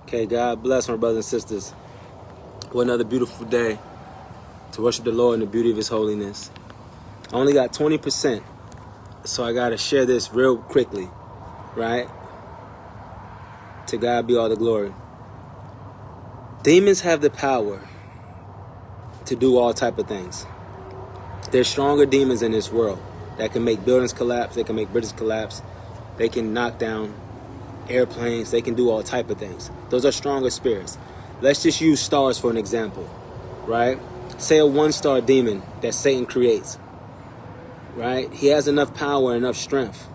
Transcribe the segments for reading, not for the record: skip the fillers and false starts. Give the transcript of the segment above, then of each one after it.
Okay, God bless my brothers and sisters. What another beautiful day to worship the Lord in the beauty of His holiness. I only got 20%, so I got to share this real quickly, right? To God be all the glory. Demons have the power to do all type of things. There's stronger demons in this world that can make buildings collapse. They can make bridges collapse. They can knock down airplanes. They can do all type of things. Those are stronger spirits. Let's just use stars for an example, right? Say a one-star demon that Satan creates, right? He has enough power, enough strength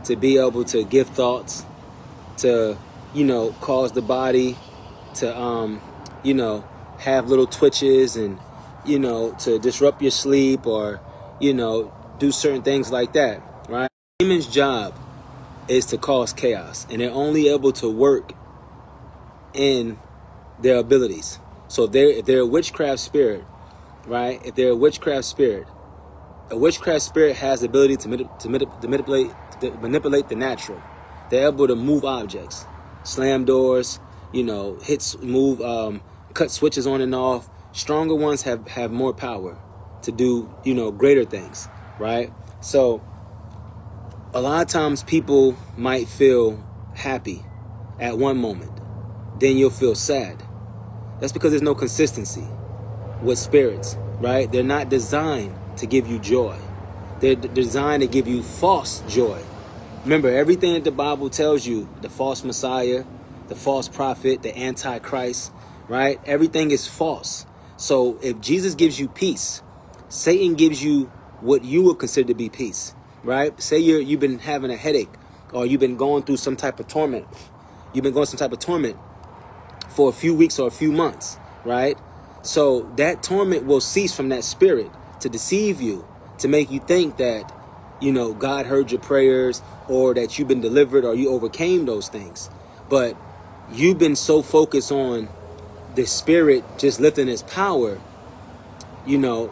to be able to give thoughts, to, cause the body to, have little twitches and, to disrupt your sleep or, do certain things like that, right? Demon's job is to cause chaos, and they're only able to work in their abilities. So if they're a witchcraft spirit, right? If they're a witchcraft spirit has the ability to manipulate the natural. They're able to move objects, slam doors, cut switches on and off. Stronger ones have more power to do, greater things, right? So a lot of times people might feel happy at one moment, then you'll feel sad. That's because there's no consistency with spirits, right? They're not designed to give you joy. They're designed to give you false joy. Remember, everything that the Bible tells you, the false Messiah, the false prophet, the Antichrist, right? Everything is false. So if Jesus gives you peace, Satan gives you what you would consider to be peace, right? Say you've been having a headache, or you've been going through some type of torment. You've been going through some type of torment for a few weeks or a few months, right? So that torment will cease from that spirit to deceive you, to make you think that, God heard your prayers, or that you've been delivered, or you overcame those things. But you've been so focused on the spirit just lifting its power,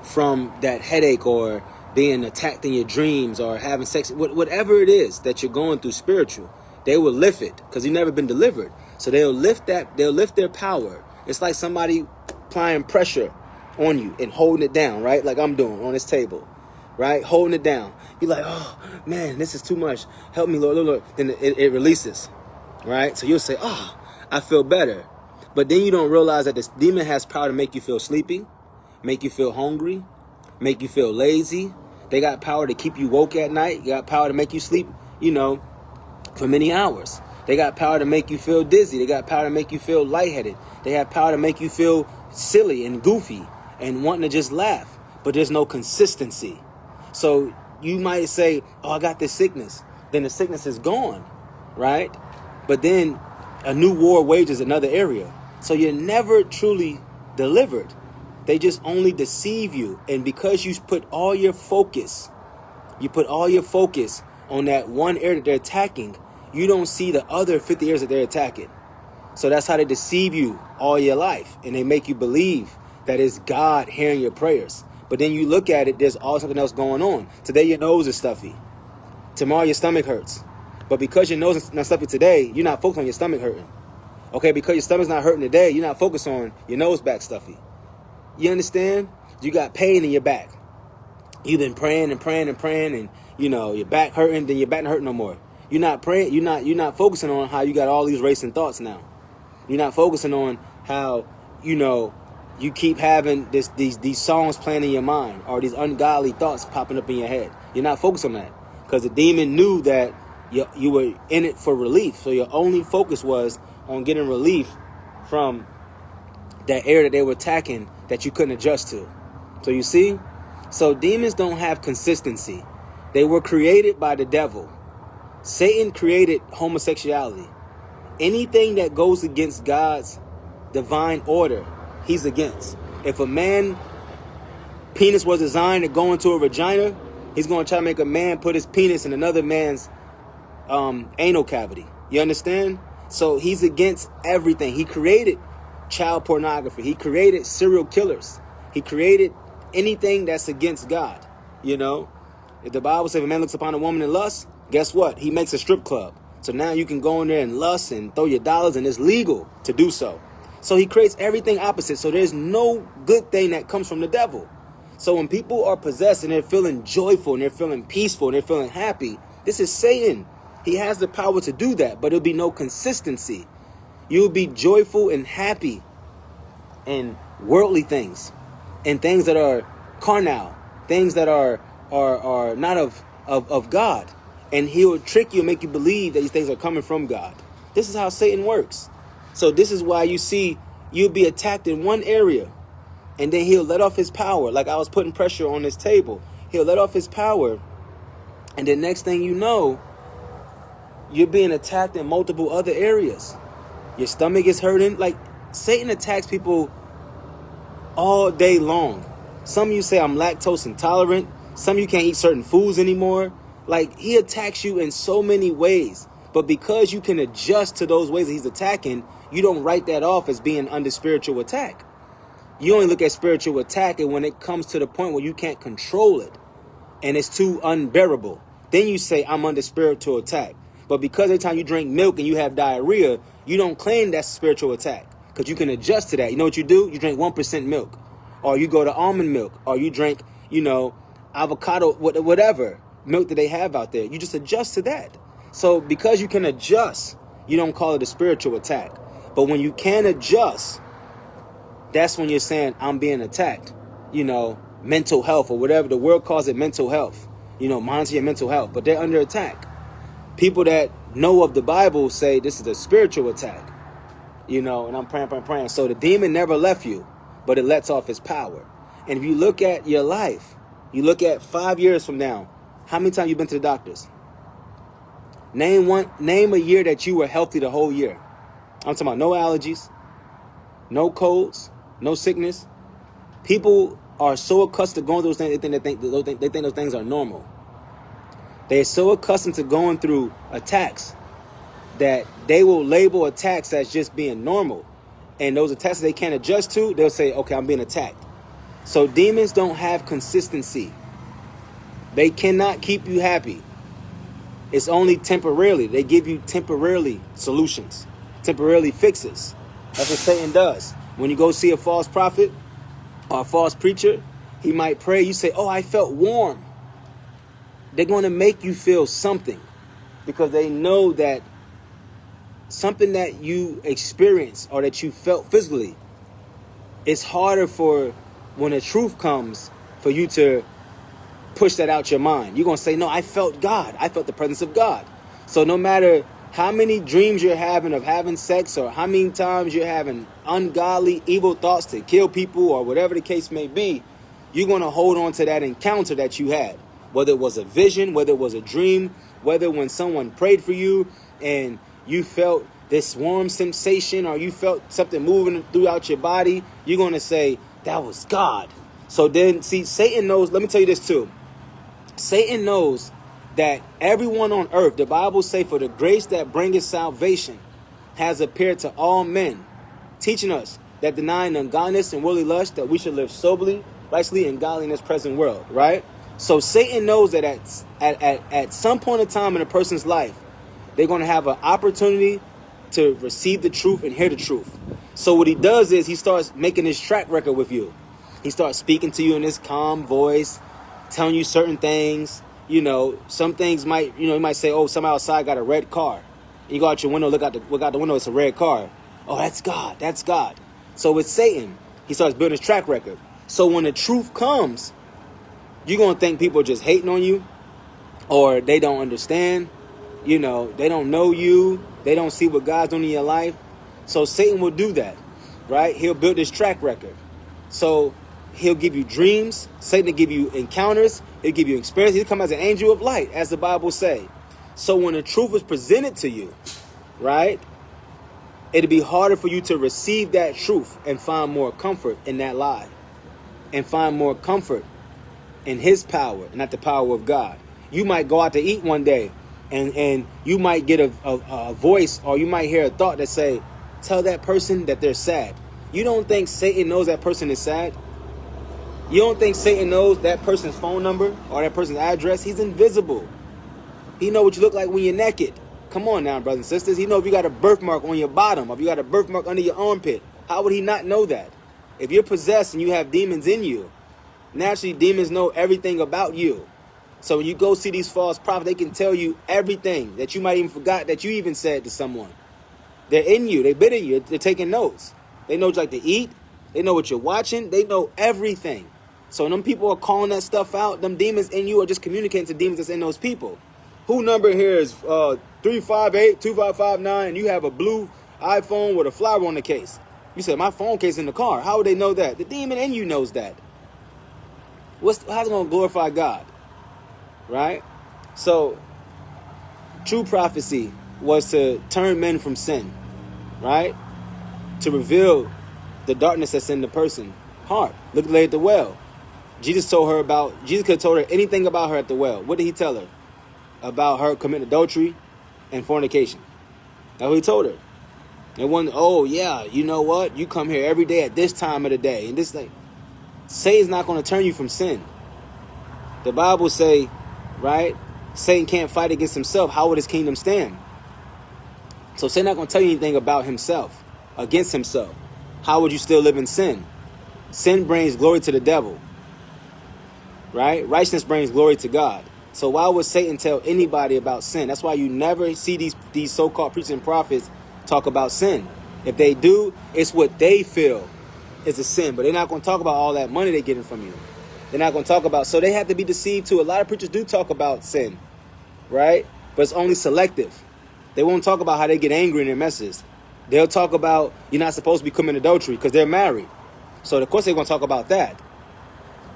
from that headache, or being attacked in your dreams, or having sex, whatever it is that you're going through spiritual, they will lift it because you've never been delivered. So they'll lift their power. It's like somebody applying pressure on you and holding it down, right? Like I'm doing on this table, right? Holding it down. You're like, oh man, this is too much. Help me, Lord, Lord. Then it releases, right? So you'll say, oh, I feel better. But then you don't realize that this demon has power to make you feel sleepy, make you feel hungry, make you feel lazy. They got power to keep you woke at night. You got power to make you sleep, for many hours. They got power to make you feel dizzy. They got power to make you feel lightheaded. They have power to make you feel silly and goofy and wanting to just laugh. But there's no consistency. So you might say, oh, I got this sickness. Then the sickness is gone, right? But then a new war wages another area. So you're never truly delivered. They just only deceive you. And because you put all your focus on that one area that they're attacking, you don't see the other 50 areas that they're attacking. So that's how they deceive you all your life. And they make you believe that it's God hearing your prayers. But then you look at it, there's all something else going on. Today your nose is stuffy. Tomorrow your stomach hurts. But because your nose is not stuffy today, you're not focused on your stomach hurting. Okay, because your stomach's not hurting today, you're not focused on your nose back stuffy. You understand? You got pain in your back. You've been praying and your back hurting, then your back not hurting no more. You're not praying, you're not focusing on how you got all these racing thoughts now. You're not focusing on how, you keep having these songs playing in your mind, or these ungodly thoughts popping up in your head. You're not focused on that because the demon knew that you were in it for relief. So your only focus was on getting relief from that area that they were attacking that you couldn't adjust to. So you see? So demons don't have consistency. They were created by the devil. Satan created homosexuality. Anything that goes against God's divine order, he's against. If a man penis was designed to go into a vagina, he's going to try to make a man put his penis in another man's anal cavity. You understand? So he's against everything. He created child pornography. He created serial killers. He created anything that's against God. If the Bible says if a man looks upon a woman in lust, guess what? He makes a strip club. So now you can go in there and lust and throw your dollars, and it's legal to do so. So he creates everything opposite. So there's no good thing that comes from the devil. So when people are possessed and they're feeling joyful and they're feeling peaceful and they're feeling happy, this is Satan. He has the power to do that, but there'll be no consistency. You'll be joyful and happy in worldly things and things that are carnal, things that are not of God. And he'll trick you and make you believe that these things are coming from God. This is how Satan works. So this is why you see you'll be attacked in one area, and then he'll let off his power. Like I was putting pressure on this table. He'll let off his power, and then next thing you know, you're being attacked in multiple other areas. Your stomach is hurting. Like, Satan attacks people all day long. Some of you say, I'm lactose intolerant. Some of you can't eat certain foods anymore. Like, he attacks you in so many ways. But because you can adjust to those ways that he's attacking, you don't write that off as being under spiritual attack. You only look at spiritual attack and when it comes to the point where you can't control it and it's too unbearable. Then you say, I'm under spiritual attack. But because every time you drink milk and you have diarrhea, you don't claim that's spiritual attack because you can adjust to that. You know what you do? You drink 1% milk, or you go to almond milk, or you drink, avocado, whatever milk that they have out there. You just adjust to that. So because you can adjust, you don't call it a spiritual attack. But when you can adjust, that's when you're saying, I'm being attacked. Mental health or whatever. The world calls it mental health. Monitor your mental health. But they're under attack. People that know of the Bible say this is a spiritual attack. And I'm praying. So the demon never left you, but it lets off his power. And if you look at your life, you look at 5 years from now, how many times you've been to the doctors? Name a year that you were healthy the whole year. I'm talking about no allergies, no colds, no sickness. People are so accustomed to going through those things, they think those things are normal. They're so accustomed to going through attacks that they will label attacks as just being normal. And those attacks they can't adjust to, they'll say, okay, I'm being attacked. So demons don't have consistency. They cannot keep you happy. It's only temporarily. They give you temporarily solutions, temporarily fixes. That's what Satan does. When you go see a false prophet or a false preacher, he might pray. You say, oh, I felt warm. They're going to make you feel something because they know that something that you experience or that you felt physically, it's harder for when the truth comes for you to push that out your mind. You're going to say, no, I felt God. I felt the presence of God. So no matter how many dreams you're having of having sex or how many times you're having ungodly, evil thoughts to kill people or whatever the case may be, you're going to hold on to that encounter that you had. Whether it was a vision, whether it was a dream, whether when someone prayed for you and you felt this warm sensation or you felt something moving throughout your body, you're going to say, that was God. So then, see, Satan knows, let me tell you this too. Satan knows that everyone on earth, the Bible say, for the grace that bringeth salvation has appeared to all men, teaching us that denying ungodliness and worldly lust, that we should live soberly, righteously, and godly in this present world, right? So Satan knows that at some point in time in a person's life, they're going to have an opportunity to receive the truth and hear the truth. So what he does is he starts making his track record with you. He starts speaking to you in this calm voice, telling you certain things. Some things might, you might say, oh, some outside got a red car. You go out your window, look out the window, it's a red car. Oh, that's God. That's God. So with Satan, he starts building his track record. So when the truth comes, you're going to think people are just hating on you or they don't understand. They don't know you. They don't see what God's doing in your life. So Satan will do that, right? He'll build his track record. So he'll give you dreams. Satan will give you encounters. He'll give you experience. He'll come as an angel of light, as the Bible say. So when the truth is presented to you, right, it'll be harder for you to receive that truth and find more comfort in that lie and find more comfort in his power and not the power of God. You might go out to eat one day and you might get a voice or you might hear a thought that say, tell that person that they're sad. You don't think Satan knows that person is sad? You don't think Satan knows that person's phone number or that person's address? He's invisible. He knows what you look like when you're naked. Come on now, brothers and sisters. He know if you got a birthmark on your bottom, or if you got a birthmark under your armpit. How would he not know that? If you're possessed and you have demons in you, naturally demons know everything about you. So when you go see these false prophets, they can tell you everything that you might even forgot that you even said to someone. They're in you. They've been in you. They're taking notes. They know what you like to eat. They know what you're watching. They know everything. So when them people are calling that stuff out, them demons in you are just communicating to demons that's in those people. Who number here is 358-2559, and you have a blue iPhone with a flower on the case? You said, my phone case in the car. How would they know that? The demon in you knows that. How's it going to glorify God? Right? So, true prophecy was to turn men from sin. Right? To reveal the darkness that's in the person's heart. Look at the lady at the well. Jesus could have told her anything about her at the well. What did he tell her? About her committing adultery and fornication. That's what he told her. And one, oh yeah, you know what? You come here every day at this time of the day. And this thing. Satan's not going to turn you from sin. The Bible say, right? Satan can't fight against himself. How would his kingdom stand? So Satan's not going to tell you anything about himself, against himself. How would you still live in sin? Sin brings glory to the devil. Right? Righteousness brings glory to God. So why would Satan tell anybody about sin? That's why you never see these so-called preaching prophets talk about sin. If they do, it's what they feel is a sin. But they're not going to talk about all that money they're getting from you. They're not going to talk about. So they have to be deceived too. A lot of preachers do talk about sin. Right? But it's only selective. They won't talk about how they get angry in their messages. They'll talk about you're not supposed to be committing adultery because they're married. So of course they're going to talk about that.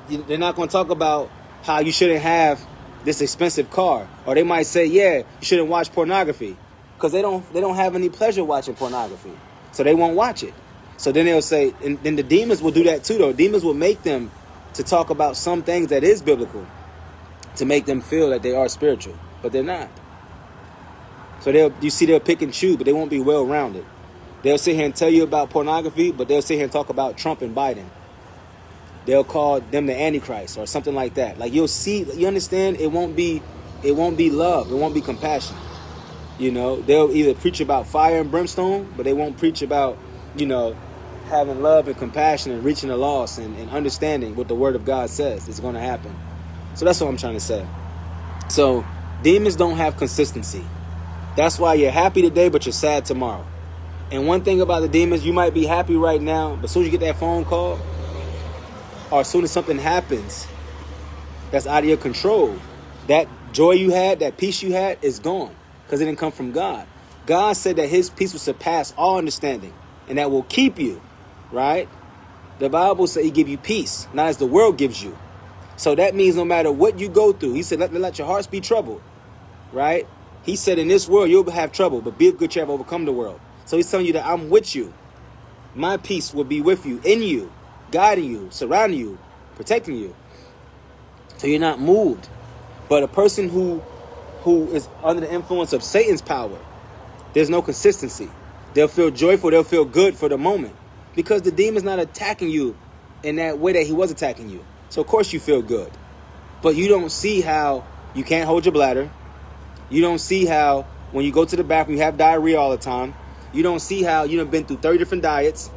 They're not going to talk about how you shouldn't have this expensive car. Or they might say, yeah, you shouldn't watch pornography. Because they don't have any pleasure watching pornography. So they won't watch it. So then they'll say, and then the demons will do that too, though. Demons will make them to talk about some things that is biblical to make them feel that they are spiritual. But they're not. So they'll pick and choose, but they won't be well-rounded. They'll sit here and tell you about pornography, but they'll sit here and talk about Trump and Biden. They'll call them the Antichrist or something like that. Like you understand, it won't be love. It won't be compassion. You know, they'll either preach about fire and brimstone, but they won't preach about, having love and compassion and reaching the lost and understanding what the word of God says is going to happen. So that's what I'm trying to say. So demons don't have consistency. That's why you're happy today, but you're sad tomorrow. And one thing about the demons, you might be happy right now, but as soon as you get that phone call, or as soon as something happens that's out of your control, that joy you had, that peace you had is gone because it didn't come from God. God said that his peace will surpass all understanding and that will keep you, right? The Bible says he give you peace, not as the world gives you. So that means no matter what you go through, he said, let your hearts be troubled, right? He said in this world you'll have trouble, but be of good cheer, have overcome the world. So he's telling you that I'm with you. My peace will be with you, in you, guiding you, surrounding you, protecting you. So you're not moved. But a person who is under the influence of Satan's power, there's no consistency. They'll feel joyful, they'll feel good for the moment. Because the demon's not attacking you in that way that he was attacking you. So of course you feel good. But you don't see how you can't hold your bladder. You don't see how when you go to the bathroom you have diarrhea all the time. You don't see how you've been through 30 different diets.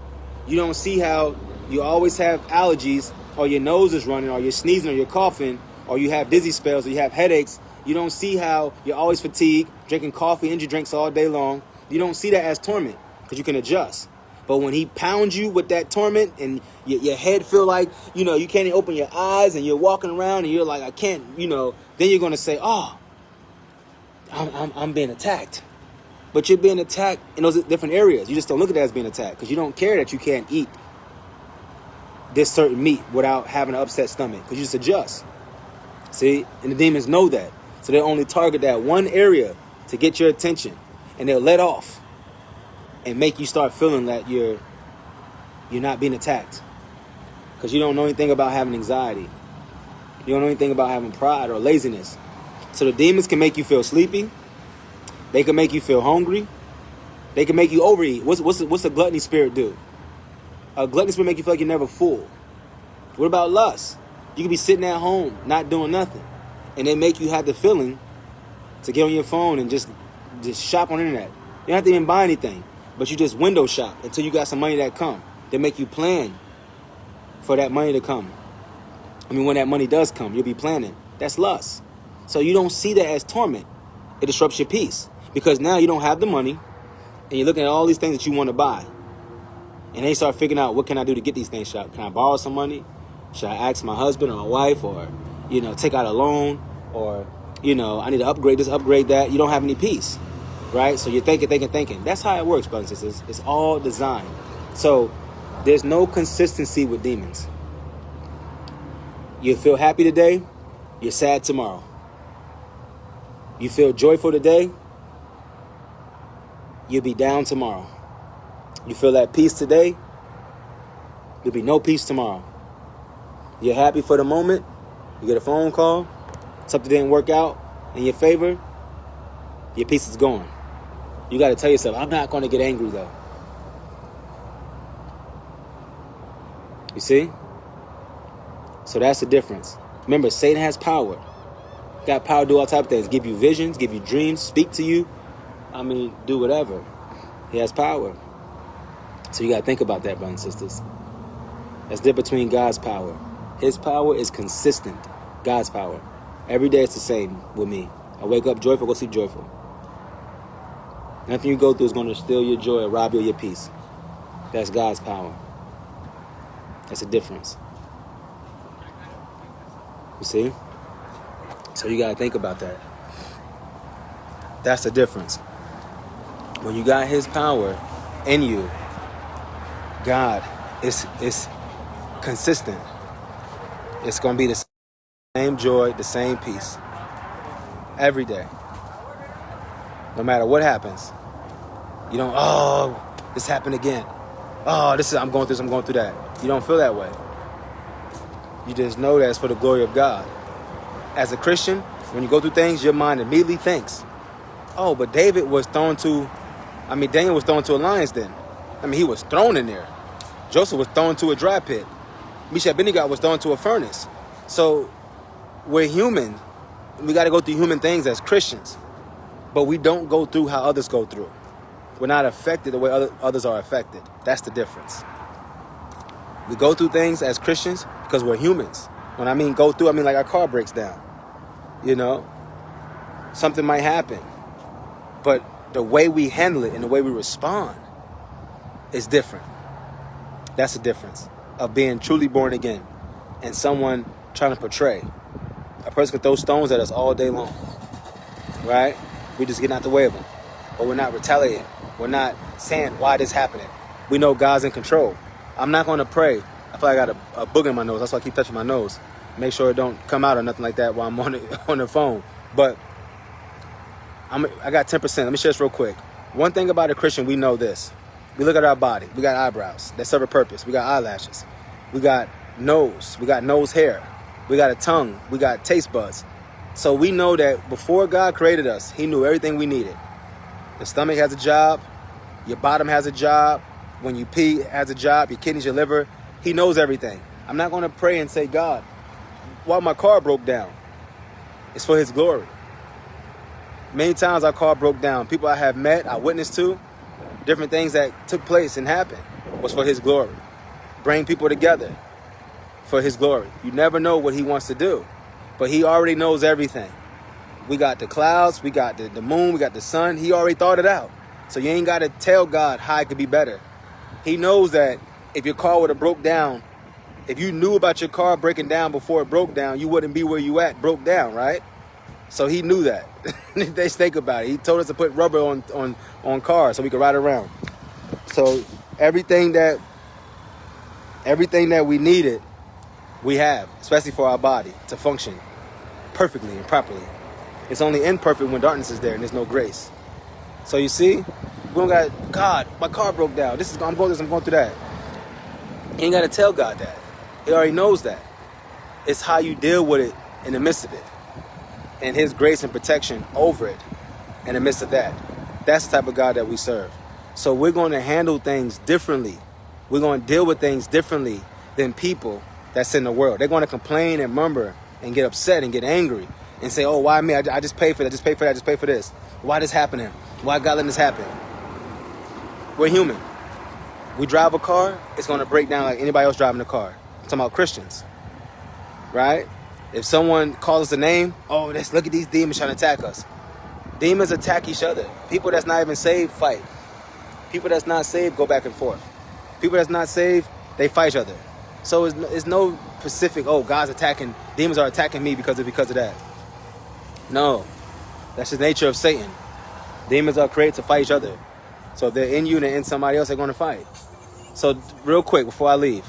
You don't see how you always have allergies, or your nose is running, or you're sneezing, or you're coughing, or you have dizzy spells, or you have headaches. You don't see how you're always fatigued, drinking coffee, energy drinks all day long. You don't see that as torment because you can adjust. But when he pounds you with that torment and your head feel like, you can't even open your eyes and you're walking around and you're like, I can't, then you're going to say, oh, I'm being attacked. But you're being attacked in those different areas. You just don't look at that as being attacked because you don't care that you can't eat this certain meat without having an upset stomach because you just adjust. See? And the demons know that. So they only target that one area to get your attention. And they'll let off and make you start feeling that you're not being attacked. Because you don't know anything about having anxiety. You don't know anything about having pride or laziness. So the demons can make you feel sleepy. They can make you feel hungry. They can make you overeat. What's a gluttony spirit do? A gluttony spirit make you feel like you're never full. What about lust? You could be sitting at home, not doing nothing. And they make you have the feeling to get on your phone and just just shop on the internet. You don't have to even buy anything, but you just window shop until you got some money that come. They make you plan for that money to come. I mean, when that money does come, you'll be planning. That's lust. So you don't see that as torment. It disrupts your peace because now you don't have the money and you're looking at all these things that you want to buy. And they start figuring out, what can I do to get these things? Can I borrow some money? Should I ask my husband or my wife, or, take out a loan, or, I need to upgrade this, upgrade that. You don't have any peace, right? So you're thinking. That's how it works, brothers and sisters. It's all designed. So there's no consistency with demons. You feel happy today, you're sad tomorrow. You feel joyful today, you'll be down tomorrow. You feel that peace today, there'll be no peace tomorrow. You're happy for the moment, you get a phone call, something didn't work out in your favor, your peace is gone. You got to tell yourself, I'm not going to get angry though. You see? So that's the difference. Remember, Satan has power. Got power to do all type of things. Give you visions, give you dreams, speak to you. Do whatever. He has power. So you got to think about that, brothers and sisters. That's the difference between God's power. His power is consistent. God's power. Every day it's the same with me. I wake up joyful, go sleep joyful. Nothing you go through is going to steal your joy or rob you of your peace. That's God's power. That's the difference. You see? So you got to think about that. That's the difference. When you got his power in you, God is consistent. It's going to be the same joy, the same peace. Every day. No matter what happens. You don't, this happened again. I'm going through this, I'm going through that. You don't feel that way. You just know that it's for the glory of God. As a Christian, when you go through things, your mind immediately thinks, but Daniel was thrown to a lion's den. He was thrown in there. Joseph was thrown to a dry pit. Meshach and Abednego was thrown to a furnace. So we're human. We got to go through human things as Christians. But we don't go through how others go through. We're not affected the way others are affected. That's the difference. We go through things as Christians because we're humans. When I mean go through, like our car breaks down. Something might happen. But the way we handle it and the way we respond is different. That's the difference of being truly born again and someone trying to portray. A person can throw stones at us all day long, right? We just getting out the way of them. But we're not retaliating. We're not saying why this happening. We know God's in control. I'm not going to pray. I feel like I got a booger in my nose. That's why I keep touching my nose. Make sure it don't come out or nothing like that while I'm on the phone. But I got 10%. Let me share this real quick. One thing about a Christian, we know this. We look at our body. We got eyebrows that serve a purpose. We got eyelashes. We got nose. We got nose hair. We got a tongue. We got taste buds. So we know that before God created us, he knew everything we needed. The stomach has a job. Your bottom has a job. When you pee, it has a job. Your kidneys, your liver. He knows everything. I'm not going to pray and say, God, why my car broke down? It's for his glory. Many times our car broke down. People I have met, I witnessed to, different things that took place and happened was for his glory. Bring people together for his glory. You never know what he wants to do, but he already knows everything. We got the clouds, we got the moon, we got the sun. He already thought it out. So you ain't got to tell God how it could be better. He knows that if your car would have broke down, if you knew about your car breaking down before it broke down, you wouldn't be where you at, broke down, right? So he knew that. They think about it. He told us to put rubber on cars so we could ride around. So everything that we needed, we have, especially for our body to function perfectly and properly. It's only imperfect when darkness is there and there's no grace. So you see, we don't got, God, my car broke down. I'm going through that. You ain't got to tell God that. He already knows that. It's how you deal with it in the midst of it. And his grace and protection over it in the midst of that. That's the type of God that we serve. So we're going to handle things differently. We're going to deal with things differently than people that's in the world. They're going to complain and murmur and get upset and get angry. and say, oh, why me? I just paid for that, just paid for that, just paid for this. Why this happening? Why God letting this happen? We're human. We drive a car, it's going to break down like anybody else driving a car. I'm talking about Christians, right? If someone calls us a name, oh, let's look at these demons trying to attack us. Demons attack each other. People that's not even saved fight. People that's not saved go back and forth. People that's not saved, they fight each other. So it's no specific, oh, God's attacking, demons are attacking me because of that. No, that's the nature of Satan. Demons are created to fight each other. So if they're in you and they're in somebody else, they're going to fight. So real quick before I leave,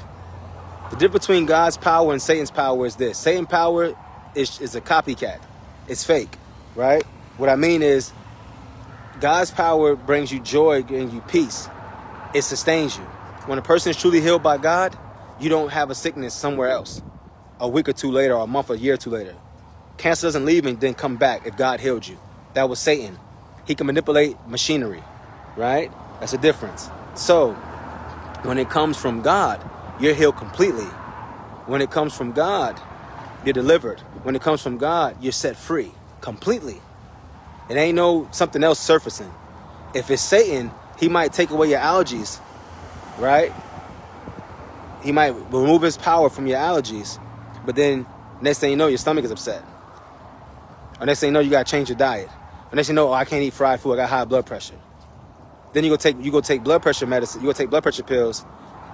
the difference between God's power and Satan's power is this. Satan's power is a copycat. It's fake, right? What I mean is God's power brings you joy, brings you peace. It sustains you. When a person is truly healed by God, you don't have a sickness somewhere else a week or two later or a month or a year or two later. Cancer doesn't leave and then come back if God healed you. That was Satan. He can manipulate machinery, right? That's a difference. So when it comes from God, you're healed completely. When it comes from God, you're delivered. When it comes from God, you're set free completely. It ain't no something else surfacing. If it's Satan, he might take away your allergies, right? He might remove his power from your allergies, but then next thing you know, your stomach is upset. Or next thing you know, you got to change your diet. Or next thing you know, oh, I can't eat fried food, I got high blood pressure. Then you go take blood pressure medicine, you go take blood pressure pills,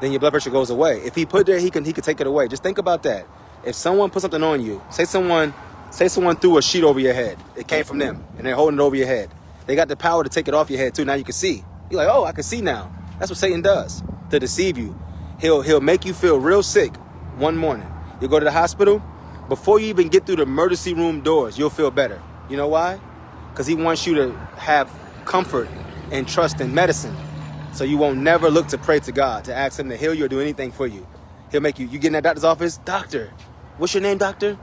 then your blood pressure goes away. If he put it there, he could take it away. Just think about that. If someone put something on you, say someone threw a sheet over your head. It came from them, and they're holding it over your head. They got the power to take it off your head too. Now you can see. You're like, oh, I can see now. That's what Satan does to deceive you. He'll make you feel real sick one morning. You go to the hospital. Before you even get through the emergency room doors, you'll feel better. You know why? Because he wants you to have comfort and trust in medicine. So you won't never look to pray to God, to ask him to heal you or do anything for you. He'll make you get in that doctor's office. Doctor, what's your name, doctor?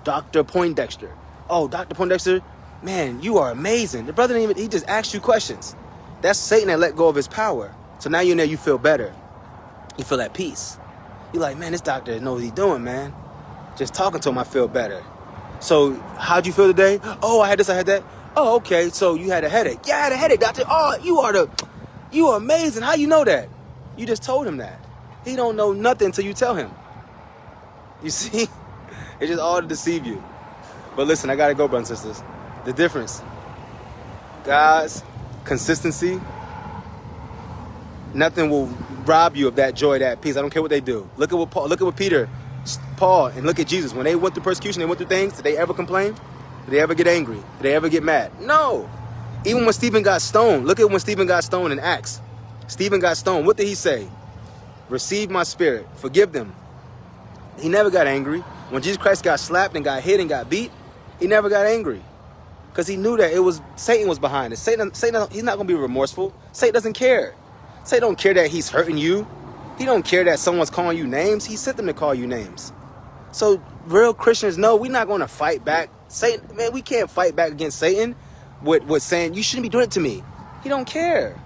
Dr. Poindexter. Oh, Dr. Poindexter, man, you are amazing. The brother he just asked you questions. That's Satan that let go of his power. So now you're in there, you feel better. You feel at peace. You're like, man, this doctor knows what he's doing, man. Just talking to him, I feel better. So how'd you feel today? Oh, I had this, I had that. Oh, okay, so you had a headache. Yeah, I had a headache, doctor. Oh, you are amazing. How you know that? You just told him that. He don't know nothing until you tell him. You see? It's just all to deceive you. But listen, I got to go, brothers and sisters. The difference. God's consistency. Nothing will rob you of that joy, that peace. I don't care what they do. Look at Peter, Paul, and look at Jesus. When they went through persecution, they went through things. Did they ever complain? Did they ever get angry? Did they ever get mad? No. Even when Stephen got stoned. Look at when Stephen got stoned in Acts. Stephen got stoned. What did he say? Receive my spirit. Forgive them. He never got angry. When Jesus Christ got slapped and got hit and got beat, he never got angry. Because he knew that it was Satan was behind it. Satan, he's not going to be remorseful. Satan doesn't care. Satan don't care that he's hurting you. He don't care that someone's calling you names. He sent them to call you names. So real Christians know we're not going to fight back. Satan, man, we can't fight back against Satan with saying, you shouldn't be doing it to me. He don't care.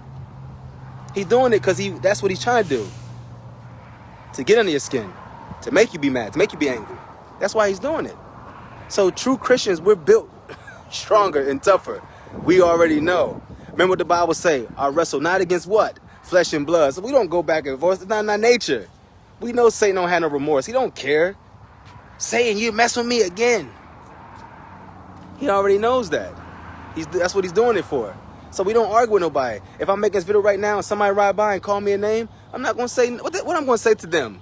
He's doing it because that's what he's trying to do. To get under your skin. To make you be mad. To make you be angry. That's why he's doing it. So true Christians, we're built stronger and tougher. We already know. Remember what the Bible say? I wrestle not against what? Flesh and blood. So we don't go back and forth. It's not in our nature. We know Satan don't have no remorse. He don't care. Satan, you mess with me again. He already knows that. That's what he's doing it for. So we don't argue with nobody. If I'm making this video right now and somebody ride by and call me a name, I'm not going to say, what I'm going to say to them?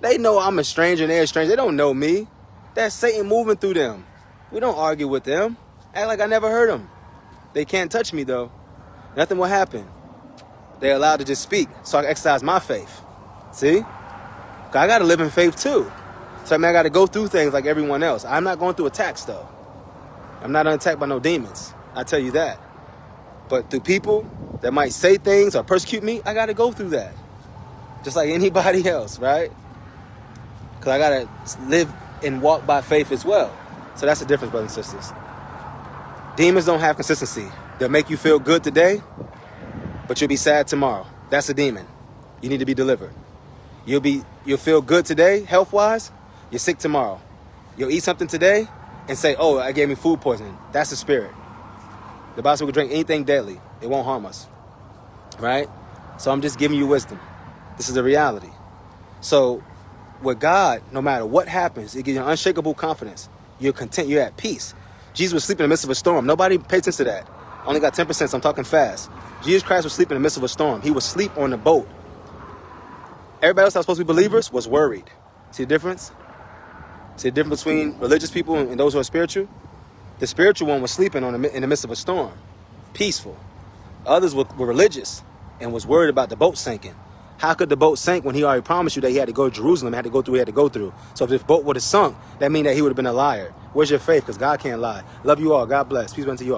They know I'm a stranger and they're a stranger. They don't know me. That's Satan moving through them. We don't argue with them. Act like I never heard them. They can't touch me though. Nothing will happen. They're allowed to just speak so I can exercise my faith. See? I got to live in faith too. So I got to go through things like everyone else. I'm not going through attacks though. I'm not attacked by no demons. I tell you that. But through people that might say things or persecute me, I got to go through that. Just like anybody else, right? Because I got to live and walk by faith as well. So that's the difference, brothers and sisters. Demons don't have consistency. They'll make you feel good today, but you'll be sad tomorrow. That's a demon. You need to be delivered. You'll feel good today, health-wise. You're sick tomorrow. You'll eat something today. and say, oh, I gave me food poisoning. That's the spirit. The Bible says we can drink anything deadly. It won't harm us. Right? So I'm just giving you wisdom. This is the reality. So with God, no matter what happens, it gives you an unshakable confidence. You're content. You're at peace. Jesus was sleeping in the midst of a storm. Nobody pays attention to that. I only got 10%, so I'm talking fast. Jesus Christ was sleeping in the midst of a storm. He was asleep on the boat. Everybody else that was supposed to be believers was worried. See the difference? See the difference between religious people and those who are spiritual? The spiritual one was sleeping in the midst of a storm. Peaceful. Others were religious and was worried about the boat sinking. How could the boat sink when he already promised you that he had to go to Jerusalem, had to go through what he had to go through? So if this boat would have sunk, that means that he would have been a liar. Where's your faith? Because God can't lie. Love you all. God bless. Peace be unto you all.